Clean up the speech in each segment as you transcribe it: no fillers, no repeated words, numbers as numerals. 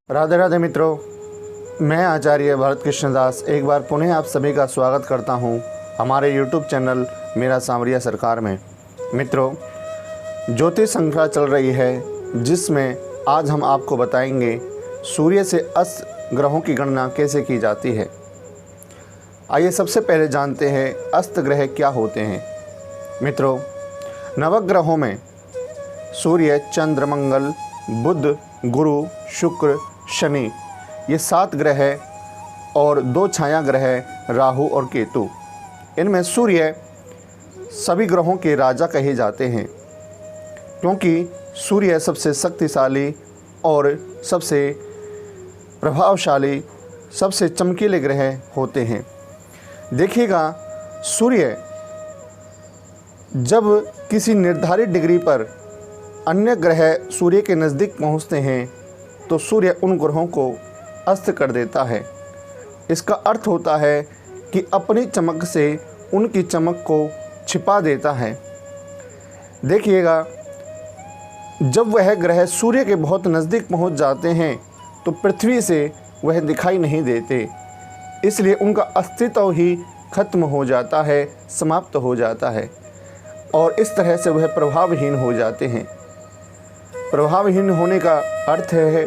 राधे राधे मित्रों, मैं आचार्य भरत कृष्ण दास एक बार पुनः आप सभी का स्वागत करता हूं हमारे YouTube चैनल मेरा सांवरिया सरकार में। मित्रों, ज्योतिष श्रृंखला चल रही है जिसमें आज हम आपको बताएंगे सूर्य से अस्त ग्रहों की गणना कैसे की जाती है। आइए सबसे पहले जानते हैं अस्त ग्रह क्या होते हैं। मित्रों, नवग्रहों में सूर्य, चंद्र, मंगल, बुध, गुरु, शुक्र, शनि, ये 7 ग्रह और 2 छाया ग्रह राहु और केतु। इनमें सूर्य सभी ग्रहों के राजा कहे जाते हैं क्योंकि सूर्य सबसे शक्तिशाली और सबसे प्रभावशाली, सबसे चमकीले ग्रह होते हैं। देखिएगा, सूर्य जब किसी निर्धारित डिग्री पर अन्य ग्रह सूर्य के नज़दीक पहुंचते हैं तो सूर्य उन ग्रहों को अस्त कर देता है। इसका अर्थ होता है कि अपनी चमक से उनकी चमक को छिपा देता है। देखिएगा, जब वह ग्रह सूर्य के बहुत नज़दीक पहुंच जाते हैं तो पृथ्वी से वह दिखाई नहीं देते, इसलिए उनका अस्तित्व ही खत्म हो जाता है, समाप्त हो जाता है और इस तरह से वह प्रभावहीन हो जाते हैं। प्रभावहीन होने का अर्थ है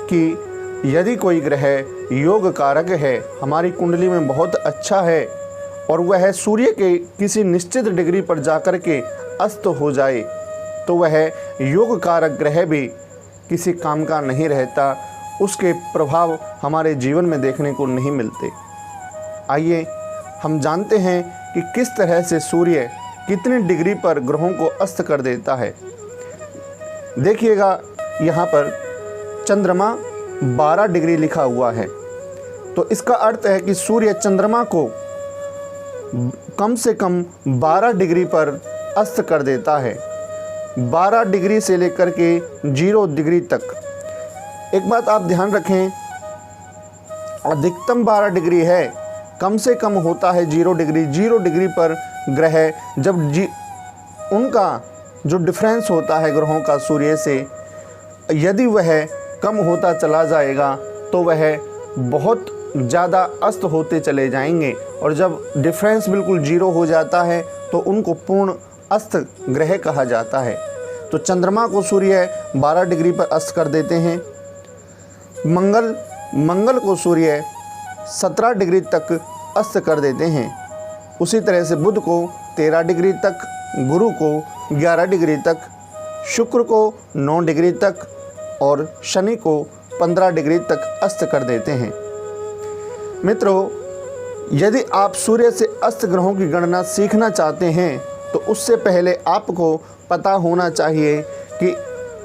कि यदि कोई ग्रह योग कारक है, हमारी कुंडली में बहुत अच्छा है और वह सूर्य के किसी निश्चित डिग्री पर जाकर के अस्त हो जाए तो वह योग कारक ग्रह भी किसी काम का नहीं रहता, उसके प्रभाव हमारे जीवन में देखने को नहीं मिलते। आइए हम जानते हैं कि किस तरह से सूर्य कितनी डिग्री पर ग्रहों को अस्त कर देता है। देखिएगा, यहाँ पर चंद्रमा 12 डिग्री लिखा हुआ है, तो इसका अर्थ है कि सूर्य चंद्रमा को कम से कम 12 डिग्री पर अस्त कर देता है। 12 डिग्री से लेकर के 0 डिग्री तक। एक बात आप ध्यान रखें, अधिकतम 12 डिग्री है, कम से कम होता है 0 डिग्री। 0 डिग्री पर ग्रह जब उनका जो डिफरेंस होता है ग्रहों का सूर्य से, यदि वह कम होता चला जाएगा तो वह बहुत ज़्यादा अस्त होते चले जाएंगे और जब डिफरेंस बिल्कुल 0 हो जाता है तो उनको पूर्ण अस्त ग्रह कहा जाता है। तो चंद्रमा को सूर्य 12 डिग्री पर अस्त कर देते हैं। मंगल को सूर्य 17 डिग्री तक अस्त कर देते हैं। उसी तरह से बुध को 13 डिग्री तक, गुरु को 11 डिग्री तक, शुक्र को 9 डिग्री तक और शनि को 15 डिग्री तक अस्त कर देते हैं। मित्रों, यदि आप सूर्य से अस्त ग्रहों की गणना सीखना चाहते हैं तो उससे पहले आपको पता होना चाहिए कि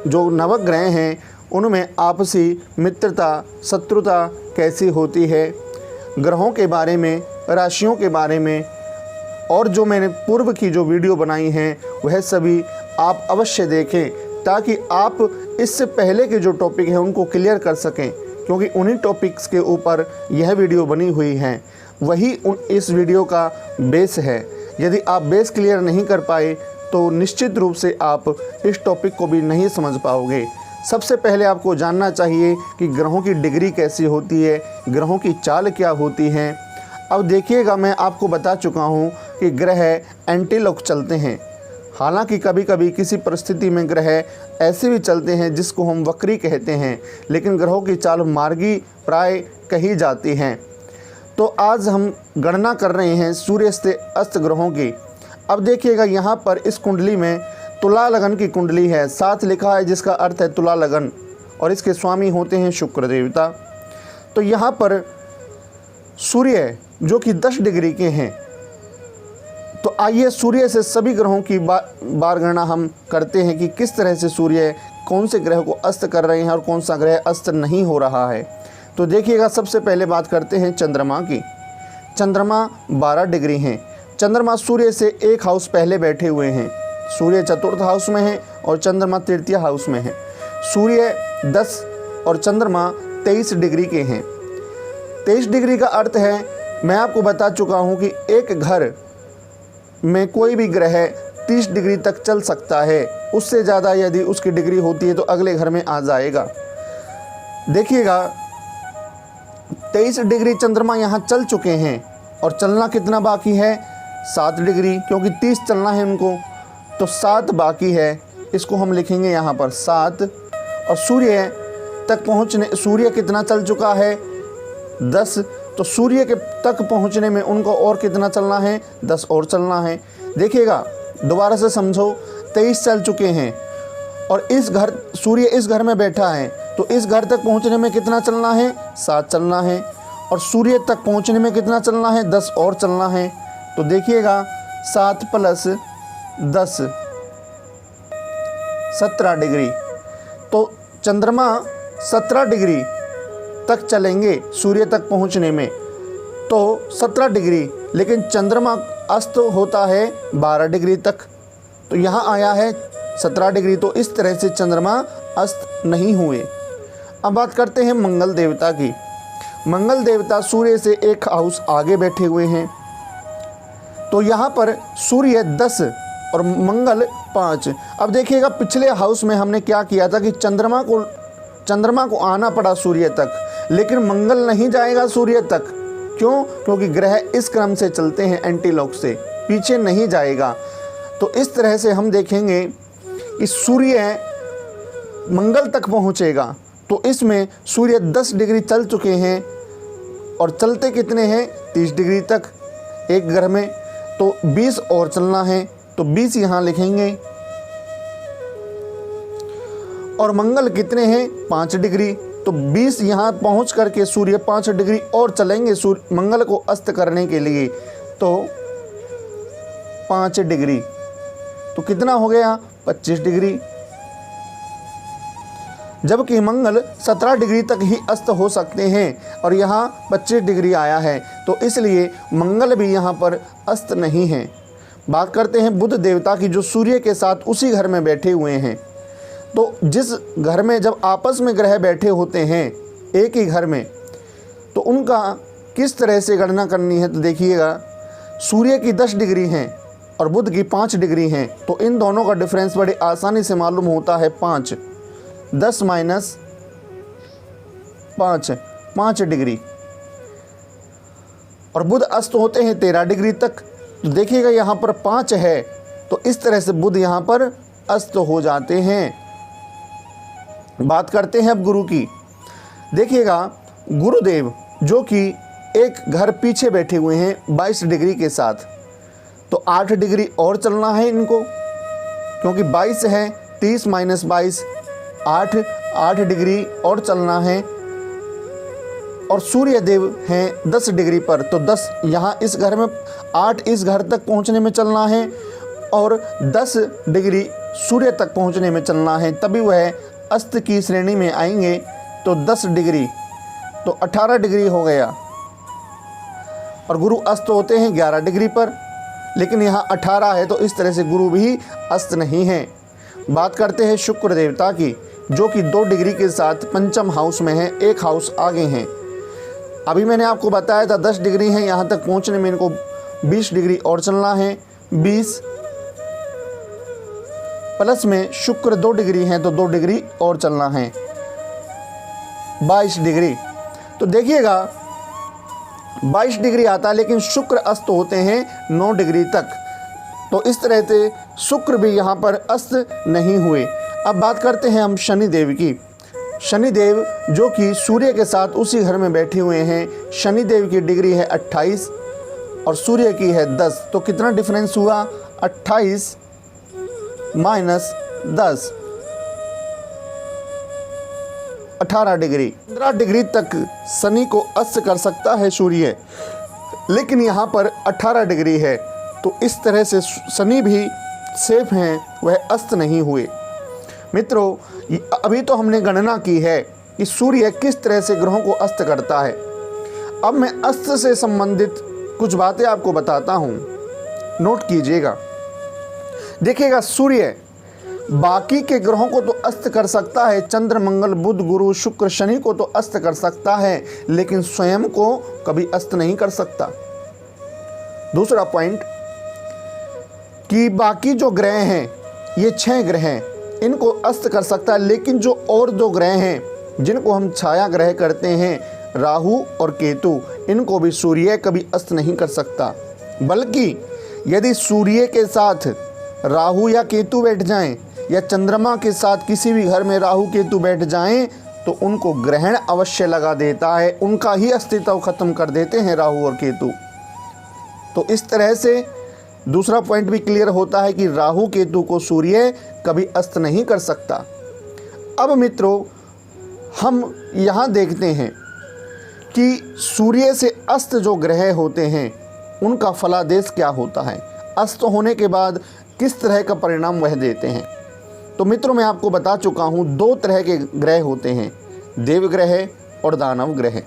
जो नवग्रह हैं उनमें आपसी मित्रता, शत्रुता कैसी होती है, ग्रहों के बारे में, राशियों के बारे में, और जो मैंने पूर्व की जो वीडियो बनाई हैं वह सभी आप अवश्य देखें ताकि आप इससे पहले के जो टॉपिक हैं उनको क्लियर कर सकें, क्योंकि उन्हीं टॉपिक्स के ऊपर यह वीडियो बनी हुई हैं, वही इस वीडियो का बेस है। यदि आप बेस क्लियर नहीं कर पाए तो निश्चित रूप से आप इस टॉपिक को भी नहीं समझ पाओगे। सबसे पहले आपको जानना चाहिए कि ग्रहों की डिग्री कैसी होती है, ग्रहों की चाल क्या होती हैं। अब देखिएगा, मैं आपको बता चुका हूँ कि ग्रह एंटीलॉक चलते हैं। हालांकि कभी कभी किसी परिस्थिति में ग्रह ऐसे भी चलते हैं जिसको हम वक्री कहते हैं, लेकिन ग्रहों की चाल मार्गी प्राय कही जाती हैं। तो आज हम गणना कर रहे हैं सूर्य से अस्त ग्रहों की। अब देखिएगा, यहाँ पर इस कुंडली में तुला लगन की कुंडली है, साथ लिखा है जिसका अर्थ है तुला लगन, और इसके स्वामी होते हैं शुक्र देवता। तो यहाँ पर सूर्य जो कि 10 डिग्री के हैं, तो आइए सूर्य से सभी ग्रहों की बार गणना हम करते हैं कि किस तरह से सूर्य कौन से ग्रह को अस्त कर रहे हैं और कौन सा ग्रह अस्त नहीं हो रहा है। तो देखिएगा, सबसे पहले बात करते हैं चंद्रमा की। चंद्रमा 12 डिग्री हैं। चंद्रमा सूर्य से 1 हाउस पहले बैठे हुए हैं। सूर्य 4th हाउस में है और चंद्रमा 3य हाउस में है। सूर्य 10 और चंद्रमा 23 डिग्री के हैं। 23 डिग्री का अर्थ है, मैं आपको बता चुका हूँ कि एक घर में कोई भी ग्रह 30 डिग्री तक चल सकता है। उससे ज़्यादा यदि उसकी डिग्री होती है तो अगले घर में आ जाएगा। देखिएगा 23 डिग्री चंद्रमा यहाँ चल चुके हैं और चलना कितना बाकी है, 7 डिग्री, क्योंकि 30 चलना है उनको, तो 7 बाकी है। इसको हम लिखेंगे यहाँ पर 7। और सूर्य तक पहुँचने, सूर्य कितना चल चुका है, 10, तो सूर्य के तक पहुँचने में उनको और कितना चलना है, 10 और चलना है। देखिएगा दोबारा से समझो, 23 चल चुके हैं और इस घर, सूर्य इस घर में बैठा है, तो इस घर तक पहुँचने में कितना चलना है, 7 चलना है। और सूर्य तक पहुँचने में कितना चलना है, 10 और चलना है। तो देखिएगा 7 + 10 17 डिग्री। तो चंद्रमा 17 डिग्री तक चलेंगे सूर्य तक पहुंचने में, तो 17 डिग्री, लेकिन चंद्रमा अस्त होता है 12 डिग्री तक, तो यहाँ आया है 17 डिग्री। तो इस तरह से चंद्रमा अस्त नहीं हुए। अब बात करते हैं मंगल देवता की। मंगल देवता सूर्य से एक हाउस आगे बैठे हुए हैं, तो यहाँ पर सूर्य 10 और मंगल 5। अब देखिएगा पिछले हाउस में हमने क्या किया था कि चंद्रमा को आना पड़ा सूर्य तक, लेकिन मंगल नहीं जाएगा सूर्य तक। क्यों? क्योंकि ग्रह इस क्रम से चलते हैं एंटीलॉग से, पीछे नहीं जाएगा। तो इस तरह से हम देखेंगे कि सूर्य मंगल तक पहुँचेगा, तो इसमें सूर्य 10 डिग्री चल चुके हैं और चलते कितने हैं, 30 डिग्री तक एक ग्रह में, तो 20 और चलना है, तो 20 यहाँ लिखेंगे। और मंगल कितने हैं, 5 डिग्री, तो 20 यहाँ पहुँच करके सूर्य 5 डिग्री और चलेंगे सूर्य मंगल को अस्त करने के लिए, तो 5 डिग्री, तो कितना हो गया, 25 डिग्री। जबकि मंगल 17 डिग्री तक ही अस्त हो सकते हैं और यहाँ 25 डिग्री आया है, तो इसलिए मंगल भी यहाँ पर अस्त नहीं है। बात करते हैं बुध देवता की, जो सूर्य के साथ उसी घर में बैठे हुए हैं। तो जिस घर में जब आपस में ग्रह बैठे होते हैं एक ही घर में, तो उनका किस तरह से गणना करनी है, तो देखिएगा सूर्य की 10 डिग्री हैं और बुध की 5 डिग्री हैं, तो इन दोनों का डिफरेंस बड़े आसानी से मालूम होता है, 5, 10 - 5 डिग्री। और बुध अस्त होते हैं 13 डिग्री तक, तो देखिएगा यहाँ पर 5 है, तो इस तरह से बुध यहाँ पर अस्त हो जाते हैं। बात करते हैं अब गुरु की। देखिएगा गुरुदेव जो कि एक घर पीछे बैठे हुए हैं 22 डिग्री के साथ, तो 8 डिग्री और चलना है इनको, क्योंकि 22 है, 30 - 22 8 डिग्री और चलना है। और सूर्य देव हैं 10 डिग्री पर, तो 10 यहाँ इस घर में, 8 इस घर तक पहुँचने में चलना है और 10 डिग्री सूर्य तक पहुँचने में चलना है, तभी वह अस्त की श्रेणी में आएंगे। तो 10 डिग्री, तो 18 डिग्री हो गया। और गुरु अस्त होते हैं 11 डिग्री पर, लेकिन यहाँ 18 है, तो इस तरह से गुरु भी अस्त नहीं है। बात करते हैं शुक्र देवता की, जो कि 2 डिग्री के साथ पंचम हाउस में है, एक हाउस आगे हैं। अभी मैंने आपको बताया था 10 डिग्री है, यहाँ तक पहुँचने में इनको 20 डिग्री और चलना है। 20 प्लस में शुक्र 2 डिग्री हैं, तो 2 डिग्री और चलना है, 22 डिग्री। तो देखिएगा 22 डिग्री आता है, लेकिन शुक्र अस्त होते हैं 9 डिग्री तक, तो इस तरह से शुक्र भी यहाँ पर अस्त नहीं हुए। अब बात करते हैं हम शनिदेव की। शनिदेव जो कि सूर्य के साथ उसी घर में बैठे हुए हैं, शनिदेव की डिग्री है 28 और सूर्य की है 10, तो कितना डिफरेंस हुआ, 28 - 10 18 डिग्री। 15 डिग्री तक शनि को अस्त कर सकता है सूर्य, लेकिन यहाँ पर 18 डिग्री है, तो इस तरह से शनि भी सेफ हैं, वह अस्त नहीं हुए। मित्रों, अभी तो हमने गणना की है कि सूर्य किस तरह से ग्रहों को अस्त करता है। अब मैं अस्त से संबंधित कुछ बातें आपको बताता हूँ, नोट कीजिएगा। देखिएगा सूर्य बाकी के ग्रहों को तो अस्त कर सकता है, चंद्र, मंगल, बुध, गुरु, शुक्र, शनि को तो अस्त कर सकता है, लेकिन स्वयं को कभी अस्त नहीं कर सकता। दूसरा पॉइंट, कि बाकी जो ग्रह हैं, ये 6 ग्रह हैं, इनको अस्त कर सकता है, लेकिन जो और 2 ग्रह हैं जिनको हम छाया ग्रह करते हैं, राहु और केतु, इनको भी सूर्य कभी अस्त नहीं कर सकता। बल्कि यदि सूर्य के साथ राहु या केतु बैठ जाएं, या चंद्रमा के साथ किसी भी घर में राहु केतु बैठ जाएं, तो उनको ग्रहण अवश्य लगा देता है, उनका ही अस्तित्व खत्म कर देते हैं राहु और केतु। तो इस तरह से दूसरा पॉइंट भी क्लियर होता है कि राहु केतु को सूर्य कभी अस्त नहीं कर सकता। अब मित्रों, हम यहाँ देखते हैं कि सूर्य से अस्त जो ग्रह होते हैं उनका फलादेश क्या होता है, अस्त होने के बाद किस तरह का परिणाम वह देते हैं। तो मित्रों, मैं आपको बता चुका हूँ 2 तरह के ग्रह होते हैं, देव ग्रह और दानव ग्रह।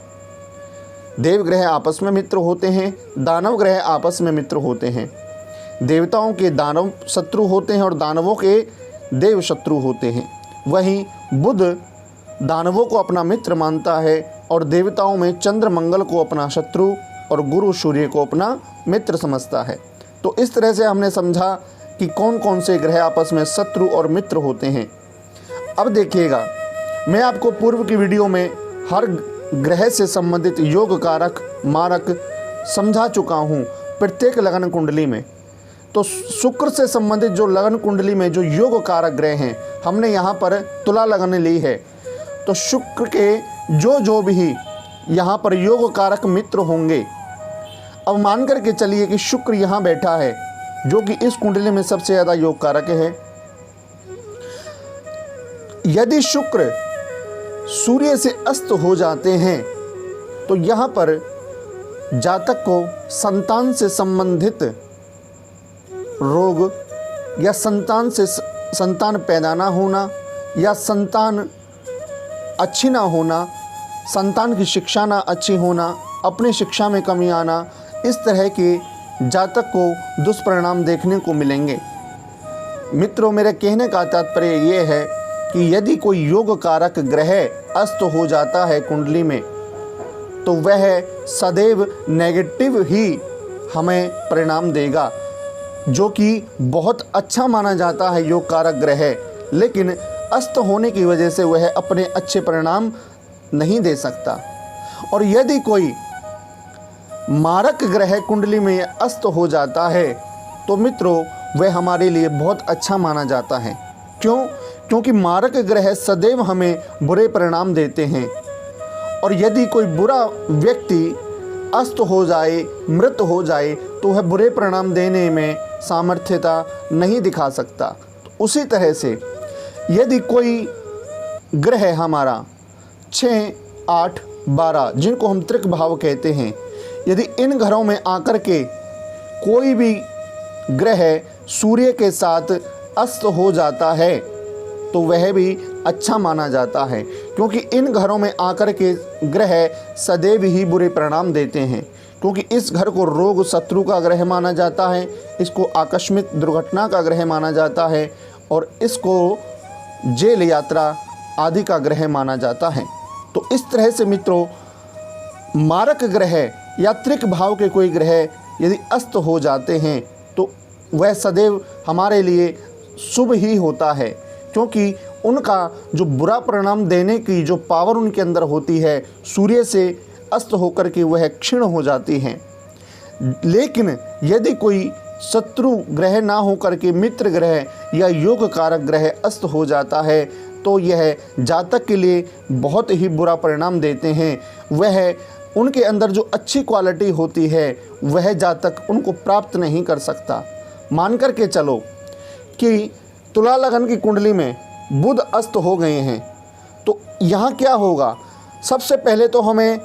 देव ग्रह आपस में मित्र होते हैं, दानव ग्रह आपस में मित्र होते हैं। देवताओं के दानव शत्रु होते हैं और दानवों के देव शत्रु होते हैं। वहीं बुध दानवों को अपना मित्र मानता है और देवताओं में चंद्र मंगल को अपना शत्रु और गुरु सूर्य को अपना मित्र समझता है। तो इस तरह से हमने समझा कि कौन कौन से ग्रह आपस में शत्रु और मित्र होते हैं। अब देखिएगा, मैं आपको पूर्व की वीडियो में हर ग्रह से संबंधित योग कारक मारक समझा चुका हूँ प्रत्येक लगन कुंडली में। तो शुक्र से संबंधित जो लगन कुंडली में जो योग कारक ग्रह हैं, हमने यहाँ पर तुला लगन ली है। तो शुक्र के जो भी यहाँ पर योग कारक मित्र होंगे, अब मान करके चलिए कि शुक्र यहाँ बैठा है जो कि इस कुंडली में सबसे ज़्यादा योग कारक है। यदि शुक्र सूर्य से अस्त हो जाते हैं तो यहाँ पर जातक को संतान से संबंधित रोग या संतान पैदा ना होना या संतान अच्छी ना होना, संतान की शिक्षा ना अच्छी होना, अपनी शिक्षा में कमी आना, इस तरह के जातक को दुष्परिणाम देखने को मिलेंगे। मित्रों, मेरे कहने का तात्पर्य ये है कि यदि कोई योग कारक ग्रह अस्त हो जाता है कुंडली में, तो वह सदैव नेगेटिव ही हमें परिणाम देगा, जो कि बहुत अच्छा माना जाता है योग कारक ग्रह, लेकिन अस्त होने की वजह से वह अपने अच्छे परिणाम नहीं दे सकता। और यदि कोई मारक ग्रह कुंडली में अस्त हो जाता है तो मित्रों वह हमारे लिए बहुत अच्छा माना जाता है। क्यों? क्योंकि मारक ग्रह सदैव हमें बुरे परिणाम देते हैं। और यदि कोई बुरा व्यक्ति अस्त हो जाए, मृत हो जाए, तो वह बुरे परिणाम देने में सामर्थ्यता नहीं दिखा सकता। तो उसी तरह से यदि कोई ग्रह हमारा 6, 8, 12 जिनको हम त्रिक भाव कहते हैं, यदि इन घरों में आकर के कोई भी ग्रह सूर्य के साथ अस्त हो जाता है तो वह भी अच्छा माना जाता है, क्योंकि इन घरों में आकर के ग्रह सदैव ही बुरे परिणाम देते हैं। क्योंकि इस घर को रोग शत्रु का ग्रह माना जाता है, इसको आकस्मिक दुर्घटना का ग्रह माना जाता है और इसको जेल यात्रा आदि का ग्रह माना जाता है। तो इस तरह से मित्रों, मारक ग्रह या त्रिक भाव के कोई ग्रह यदि अस्त हो जाते हैं तो वह सदैव हमारे लिए शुभ ही होता है, क्योंकि उनका जो बुरा परिणाम देने की जो पावर उनके अंदर होती है, सूर्य से अस्त होकर के वह क्षीण हो जाती हैं। लेकिन यदि कोई शत्रु ग्रह ना होकर के मित्र ग्रह या योग कारक ग्रह अस्त हो जाता है तो यह जातक के लिए बहुत ही बुरा परिणाम देते हैं। वह उनके अंदर जो अच्छी क्वालिटी होती है वह जातक उनको प्राप्त नहीं कर सकता। मान कर के चलो कि तुला लगन की कुंडली में बुध अस्त हो गए हैं, तो यहाँ क्या होगा? सबसे पहले तो हमें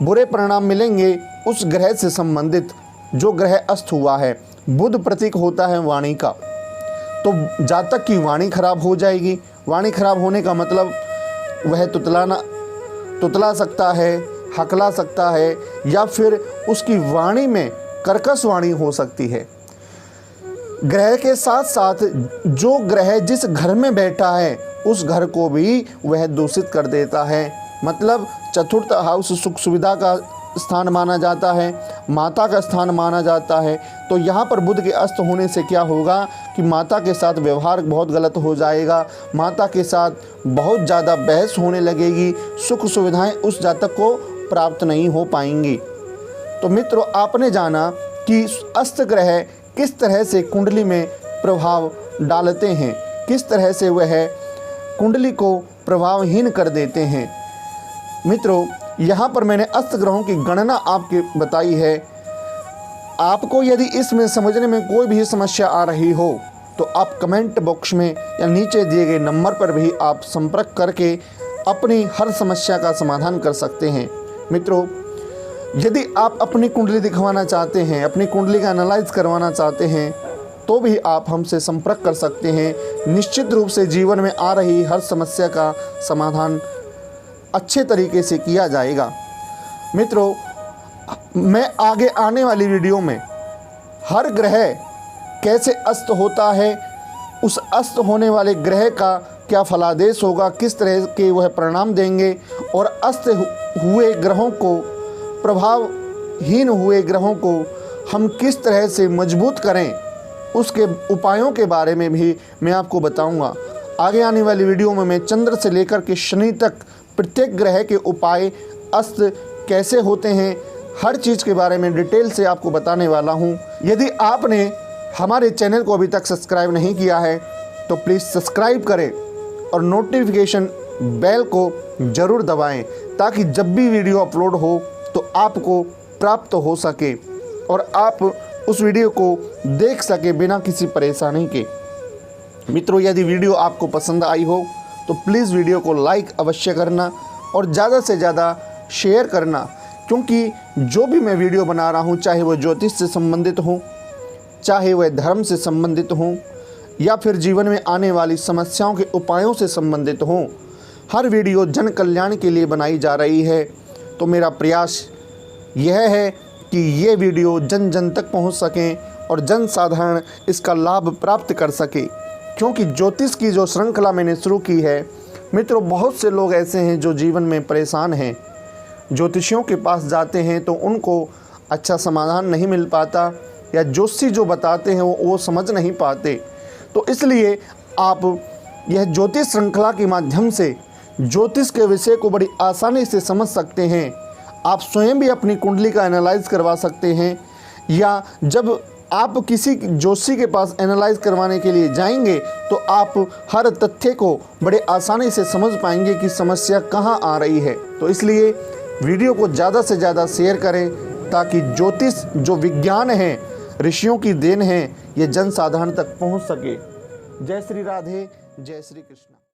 बुरे परिणाम मिलेंगे उस ग्रह से संबंधित जो ग्रह अस्त हुआ है। बुध प्रतीक होता है वाणी का, तो जातक की वाणी खराब हो जाएगी। वाणी खराब होने का मतलब वह तुतला सकता है, हकला सकता है, या फिर उसकी वाणी में कर्कश वाणी हो सकती है। ग्रह के साथ साथ जो ग्रह जिस घर में बैठा है उस घर को भी वह दूषित कर देता है। मतलब चतुर्थ हाउस सुख सुविधा का स्थान माना जाता है, माता का स्थान माना जाता है। तो यहाँ पर बुध के अस्त होने से क्या होगा कि माता के साथ व्यवहार बहुत गलत हो जाएगा, माता के साथ बहुत ज़्यादा बहस होने लगेगी, सुख सुविधाएं उस जातक को प्राप्त नहीं हो पाएंगी। तो मित्रों, आपने जाना कि अस्त ग्रह किस तरह से कुंडली में प्रभाव डालते हैं, किस तरह से वह कुंडली को प्रभावहीन कर देते हैं। मित्रों, यहाँ पर मैंने अस्त ग्रहों की गणना आपके बताई है। आपको यदि इसमें समझने में कोई भी समस्या आ रही हो तो आप कमेंट बॉक्स में या नीचे दिए गए नंबर पर भी आप संपर्क करके अपनी हर समस्या का समाधान कर सकते हैं। मित्रों, यदि आप अपनी कुंडली दिखवाना चाहते हैं, अपनी कुंडली का एनालाइज करवाना चाहते हैं तो भी आप हमसे संपर्क कर सकते हैं। निश्चित रूप से जीवन में आ रही हर समस्या का समाधान अच्छे तरीके से किया जाएगा। मित्रों, मैं आगे आने वाली वीडियो में हर ग्रह कैसे अस्त होता है, उस अस्त होने वाले ग्रह का क्या फलादेश होगा, किस तरह के वह परिणाम देंगे और अस्त हुए ग्रहों को, प्रभावहीन हुए ग्रहों को हम किस तरह से मजबूत करें, उसके उपायों के बारे में भी मैं आपको बताऊंगा। आगे आने वाली वीडियो में मैं चंद्र से लेकर के शनि तक प्रत्येक ग्रह के उपाय, अस्त कैसे होते हैं, हर चीज़ के बारे में डिटेल से आपको बताने वाला हूं। यदि आपने हमारे चैनल को अभी तक सब्सक्राइब नहीं किया है तो प्लीज़ सब्सक्राइब करें और नोटिफिकेशन बेल को ज़रूर दबाएं ताकि जब भी वीडियो अपलोड हो तो आपको प्राप्त हो सके और आप उस वीडियो को देख सके बिना किसी परेशानी के। मित्रों, यदि वीडियो आपको पसंद आई हो तो प्लीज़ वीडियो को लाइक अवश्य करना और ज़्यादा से ज़्यादा शेयर करना, क्योंकि जो भी मैं वीडियो बना रहा हूँ, चाहे वह ज्योतिष से संबंधित हो, चाहे वह धर्म से संबंधित हो या फिर जीवन में आने वाली समस्याओं के उपायों से संबंधित हो, हर वीडियो जन कल्याण के लिए बनाई जा रही है। तो मेरा प्रयास यह है कि ये वीडियो जन जन तक पहुंच सकें और जन साधारण इसका लाभ प्राप्त कर सके, क्योंकि ज्योतिष की जो श्रृंखला मैंने शुरू की है मित्रों, बहुत से लोग ऐसे हैं जो जीवन में परेशान हैं, ज्योतिषियों के पास जाते हैं तो उनको अच्छा समाधान नहीं मिल पाता या ज्योतिषी जो बताते हैं वो समझ नहीं पाते। तो इसलिए आप यह ज्योतिष श्रृंखला के माध्यम से ज्योतिष के विषय को बड़ी आसानी से समझ सकते हैं। आप स्वयं भी अपनी कुंडली का एनालाइज करवा सकते हैं, या जब आप किसी ज्योतिषी के पास एनालाइज करवाने के लिए जाएंगे तो आप हर तथ्य को बड़े आसानी से समझ पाएंगे कि समस्या कहाँ आ रही है। तो इसलिए वीडियो को ज़्यादा से ज़्यादा शेयर करें ताकि ज्योतिष जो विज्ञान है, ऋषियों की देन है, ये जन साधारण तक पहुँच सके। जय श्री राधे, जय श्री कृष्ण।